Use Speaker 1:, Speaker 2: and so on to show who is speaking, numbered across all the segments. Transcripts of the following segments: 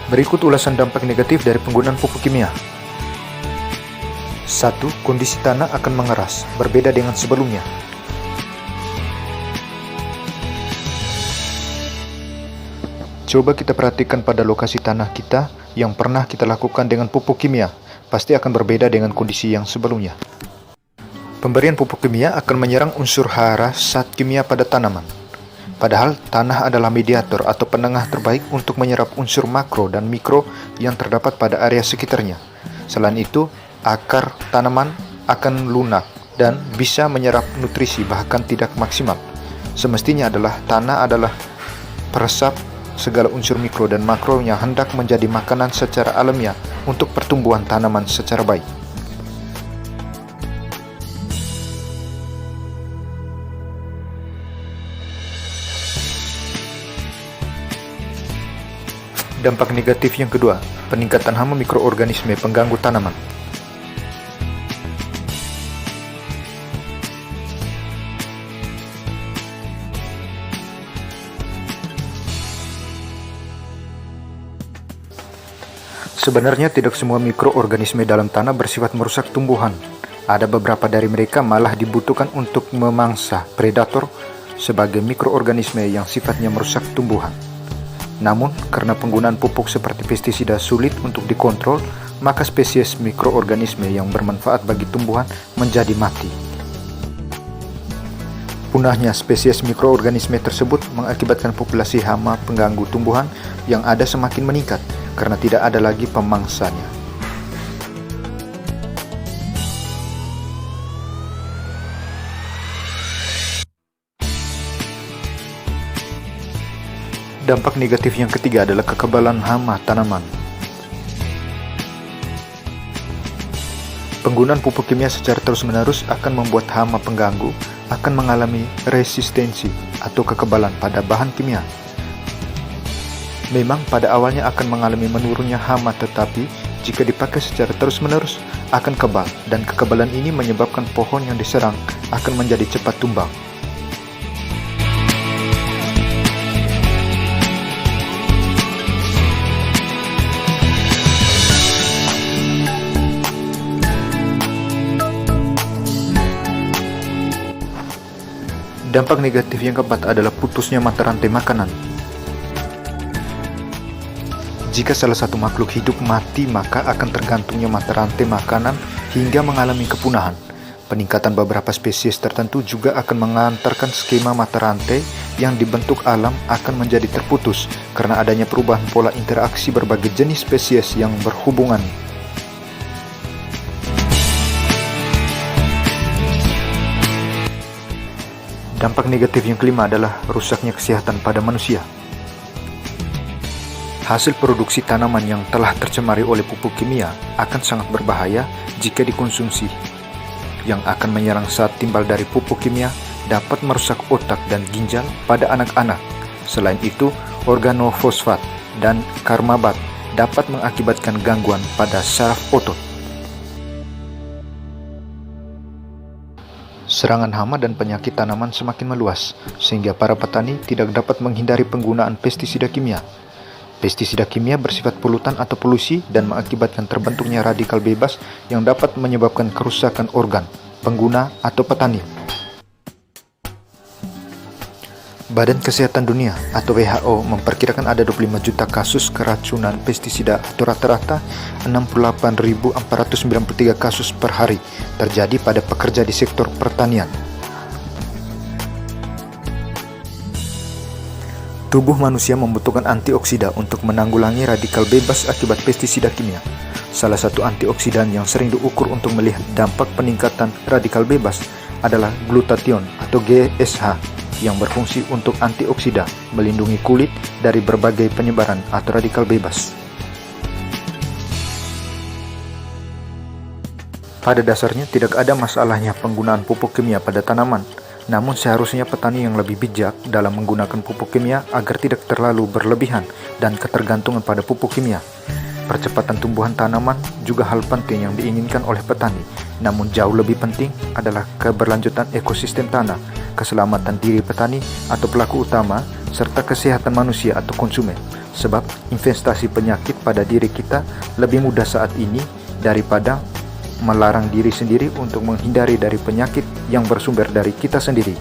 Speaker 1: Berikut ulasan dampak negatif dari penggunaan pupuk kimia. 1. Kondisi tanah akan mengeras, berbeda dengan sebelumnya. Coba kita perhatikan pada lokasi tanah kita yang pernah kita lakukan dengan pupuk kimia, pasti akan berbeda dengan kondisi yang sebelumnya. Pemberian pupuk kimia akan menyerang unsur hara zat kimia pada tanaman. Padahal tanah adalah mediator atau penengah terbaik untuk menyerap unsur makro dan mikro yang terdapat pada area sekitarnya. Selain itu, akar tanaman akan lunak dan bisa menyerap nutrisi bahkan tidak maksimal. Semestinya adalah tanah adalah peresap segala unsur mikro dan makro yang hendak menjadi makanan secara alamiah untuk pertumbuhan tanaman secara baik. Dampak negatif yang kedua, peningkatan hama mikroorganisme pengganggu tanaman. Sebenarnya tidak semua mikroorganisme dalam tanah bersifat merusak tumbuhan. Ada beberapa dari mereka malah dibutuhkan untuk memangsa predator sebagai mikroorganisme yang sifatnya merusak tumbuhan. Namun, karena penggunaan pupuk seperti pestisida sulit untuk dikontrol, maka spesies mikroorganisme yang bermanfaat bagi tumbuhan menjadi mati. Punahnya spesies mikroorganisme tersebut mengakibatkan populasi hama pengganggu tumbuhan yang ada semakin meningkat karena tidak ada lagi pemangsanya. Dampak negatif yang ketiga adalah kekebalan hama tanaman. Penggunaan pupuk kimia secara terus-menerus akan membuat hama pengganggu akan mengalami resistensi atau kekebalan pada bahan kimia. Memang pada awalnya akan mengalami menurunnya hama, tetapi jika dipakai secara terus-menerus akan kebal, dan kekebalan ini menyebabkan pohon yang diserang akan menjadi cepat tumbang. Dampak negatif yang keempat adalah putusnya mata rantai makanan. Jika salah satu makhluk hidup mati, maka akan tergantungnya mata rantai makanan hingga mengalami kepunahan. Peningkatan beberapa spesies tertentu juga akan mengantarkan skema mata rantai yang dibentuk alam akan menjadi terputus karena adanya perubahan pola interaksi berbagai jenis spesies yang berhubungan. Dampak negatif yang kelima adalah rusaknya kesehatan pada manusia. Hasil produksi tanaman yang telah tercemari oleh pupuk kimia akan sangat berbahaya jika dikonsumsi. Yang akan menyerang saat timbal dari pupuk kimia dapat merusak otak dan ginjal pada anak-anak. Selain itu, organofosfat dan karmabat dapat mengakibatkan gangguan pada saraf otot. Serangan hama dan penyakit tanaman semakin meluas, sehingga para petani tidak dapat menghindari penggunaan pestisida kimia. Pestisida kimia bersifat polutan atau polusi dan mengakibatkan terbentuknya radikal bebas yang dapat menyebabkan kerusakan organ pengguna atau petani. Badan Kesehatan Dunia atau WHO memperkirakan ada 25 juta kasus keracunan pestisida atau rata-rata 68.493 kasus per hari terjadi pada pekerja di sektor pertanian. Tubuh manusia membutuhkan antioksida untuk menanggulangi radikal bebas akibat pestisida kimia. Salah satu antioksidan yang sering diukur untuk melihat dampak peningkatan radikal bebas adalah glutathione atau GSH yang berfungsi untuk antioksida, melindungi kulit dari berbagai penyebaran atau radikal bebas. Pada dasarnya tidak ada masalahnya penggunaan pupuk kimia pada tanaman. Namun seharusnya petani yang lebih bijak dalam menggunakan pupuk kimia agar tidak terlalu berlebihan dan ketergantungan pada pupuk kimia. Percepatan tumbuhan tanaman juga hal penting yang diinginkan oleh petani. Namun jauh lebih penting adalah keberlanjutan ekosistem tanah, keselamatan diri petani atau pelaku utama, serta kesehatan manusia atau konsumen. Sebab investasi penyakit pada diri kita lebih mudah saat ini daripada melarang diri sendiri untuk menghindari dari penyakit yang bersumber dari kita sendiri.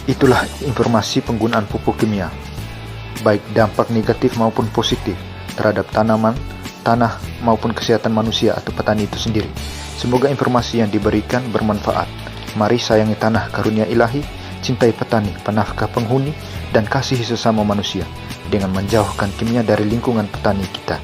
Speaker 1: Itulah informasi penggunaan pupuk kimia, baik dampak negatif maupun positif terhadap tanaman, tanah, maupun kesehatan manusia atau petani itu sendiri. Semoga informasi yang diberikan bermanfaat. Mari sayangi tanah karunia ilahi, cintai petani, penafkah penghuni, dan kasihi sesama manusia dengan menjauhkan kimia dari lingkungan petani kita.